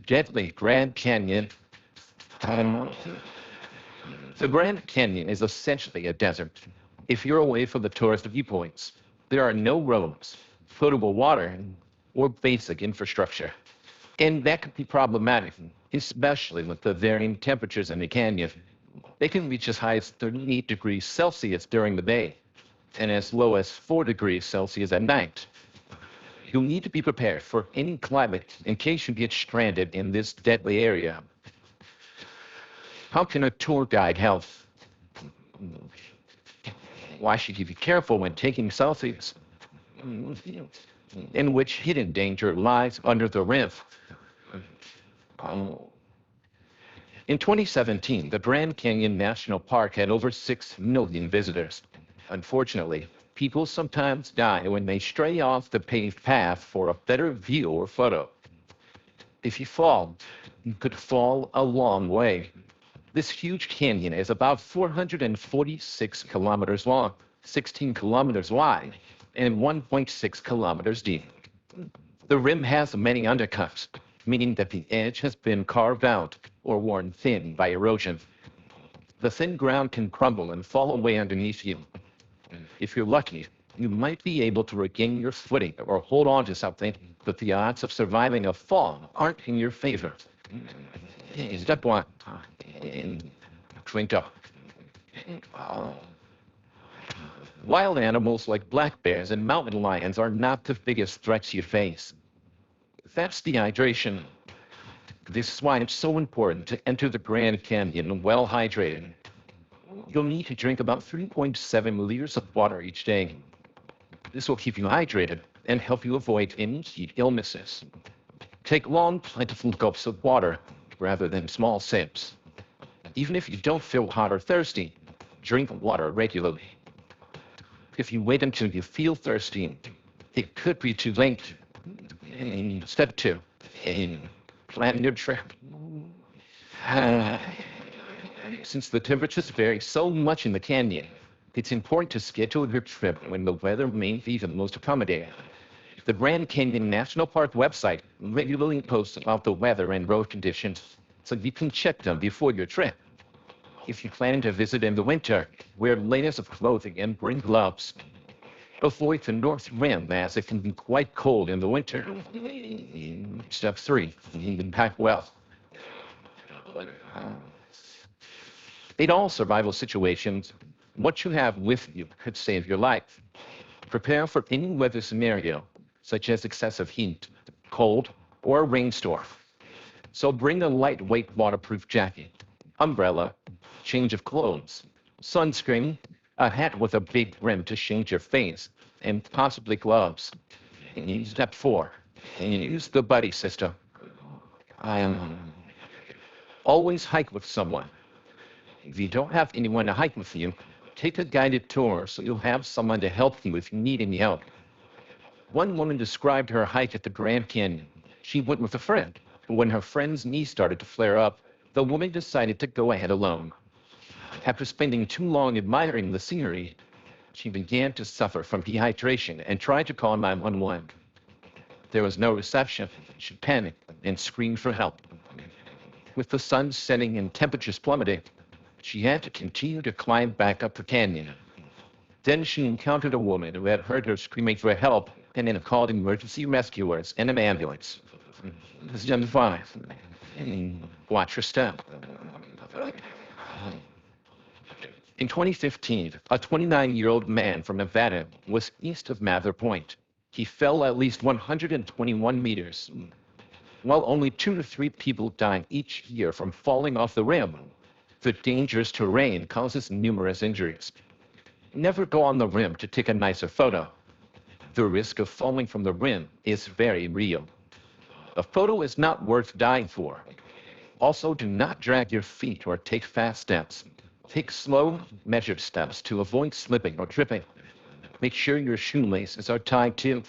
Deadly Grand Canyon. Um, the Grand Canyon is essentially a desert. If you're away from the tourist viewpoints, there are no roads, potable water, or basic infrastructure. And that can be problematic, especially with the varying temperatures in the canyon. They can reach as high as 38 degrees Celsius during the day and as low as 4 degrees Celsius at night. You'll need to be prepared for any climate in case you get stranded in this deadly area. How can a tour guide help? Why should you be careful when taking selfies? In which hidden danger lies under the rim? In 2017, the Grand Canyon National Park had over 6 million visitors. Unfortunately, people sometimes die when they stray off the paved path for a better view or photo. If you fall, you could fall a long way. This huge canyon is about 446 kilometers long, 16 kilometers wide, and 1.6 kilometers deep. The rim has many undercuts, meaning that the edge has been carved out or worn thin by erosion. The thin ground can crumble and fall away underneath you. If you're lucky, you might be able to regain your footing or hold on to something, but the odds of surviving a fall aren't in your favor. Step one, drink up. Wild animals like black bears and mountain lions are not the biggest threats you face. That's dehydration. This is why it's so important to enter the Grand Canyon well hydrated. You'll need to drink about 3.7 liters of water each day. This will keep you hydrated and help you avoid any heat illnesses. Take long, plentiful gulps of water rather than small sips. Even if you don't feel hot or thirsty, drink water regularly. If you wait until you feel thirsty, it could be too late. Step two, plan your trip. Since the temperatures vary so much in the canyon, it's important to schedule your trip when the weather may be the most accommodating. The Grand Canyon National Park website regularly posts about the weather and road conditions, so you can check them before your trip. If you plan to visit in the winter, wear layers of clothing and bring gloves. Avoid the North Rim as it can be quite cold in the winter. Step 3, pack well. In all survival situations, what you have with you could save your life. Prepare for any weather scenario, such as excessive heat, cold, or a rainstorm. So bring a lightweight waterproof jacket, umbrella, change of clothes, sunscreen, a hat with a big brim to shade your face, and possibly gloves. Step 4, use the buddy system. Always hike with someone. If you don't have anyone to hike with you, take a guided tour so you'll have someone to help you if you need any help. One woman described her hike at the Grand Canyon. She went with a friend, but when her friend's knee started to flare up, the woman decided to go ahead alone. After spending too long admiring the scenery, she began to suffer from dehydration and tried to call 911. There was no reception. She panicked and screamed for help. With the sun setting and temperatures plummeting, she had to continue to climb back up the canyon. Then she encountered a woman who had heard her screaming for help and then called emergency rescuers and an ambulance. Step 5, watch your step. In 2015, a 29-year-old man from Nevada was east of Mather Point. He fell at least 121 meters. While only 2 to 3 people die each year from falling off the rim, the dangerous terrain causes numerous injuries. Never go on the rim to take a nicer photo. The risk of falling from the rim is very real. A photo is not worth dying for. Also, do not drag your feet or take fast steps. Take slow, measured steps to avoid slipping or tripping. Make sure your shoelaces are tied too.